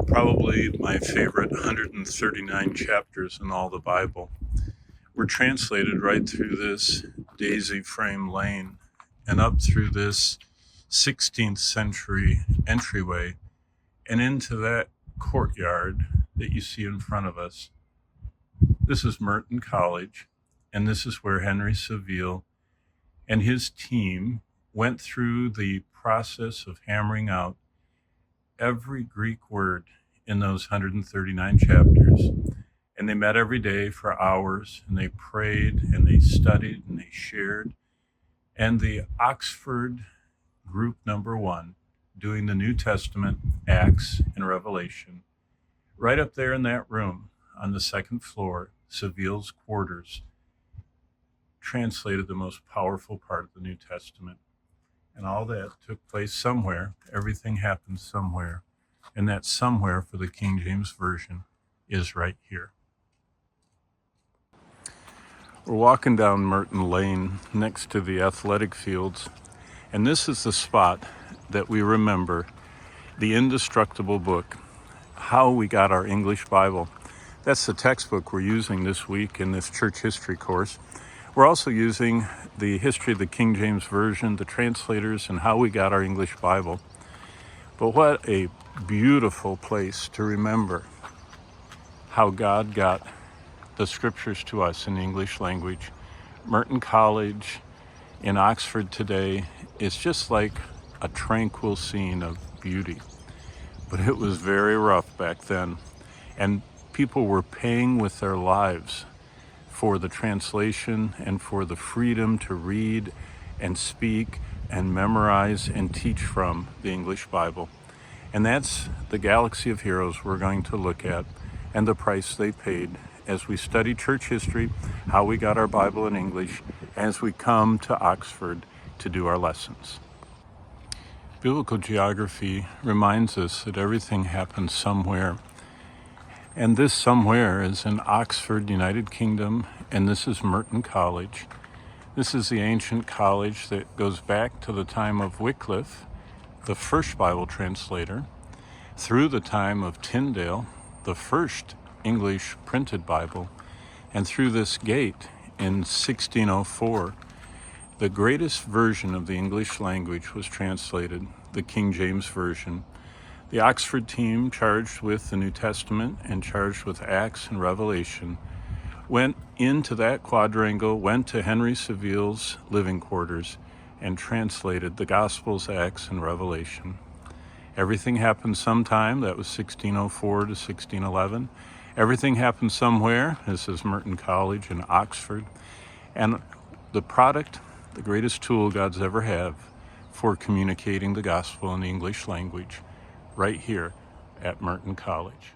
Probably my favorite 139 chapters in all the Bible were translated right through this daisy frame lane and up through this 16th century entryway and into that courtyard that you see in front of us. This is Merton College, and this is where Henry Saville and his team went through the process of hammering out every Greek word in those 139 chapters. And they met every day for hours, and they prayed, and they studied, and they shared. And the Oxford group number 1, doing the New Testament, Acts, and Revelation, right up there in that room on the second floor, Saville's quarters, translated the most powerful part of the New Testament. And all that took place somewhere. Everything happened somewhere. And that somewhere for the King James Version is right here. We're walking down Merton Lane next to the athletic fields. And this is the spot that we remember the indestructible book, How We Got Our English Bible. That's the textbook we're using this week in this church history course. We're also using the history of the King James Version, the translators, and how we got our English Bible. But what a beautiful place to remember how God got the scriptures to us in the English language. Merton College in Oxford today is just like a tranquil scene of beauty. But it was very rough back then. And people were paying with their lives for the translation and for the freedom to read and speak and memorize and teach from the English Bible. And that's the galaxy of heroes we're going to look at and the price they paid as we study church history, how we got our Bible in English, as we come to Oxford to do our lessons. Biblical geography reminds us that everything happens somewhere. And this somewhere is in Oxford, United Kingdom, and this is Merton College. This is the ancient college that goes back to the time of Wycliffe, the first Bible translator, through the time of Tyndale, the first English printed Bible, and through this gate in 1604, the greatest version of the English language was translated, the King James Version. The Oxford team, charged with the New Testament and charged with Acts and Revelation, went into that quadrangle, went to Henry Saville's living quarters, and translated the Gospels, Acts, and Revelation. Everything happened sometime. That was 1604 to 1611. Everything happened somewhere. This is Merton College in Oxford. And the product, the greatest tool God's ever had for communicating the gospel in the English language, right here at Merton College.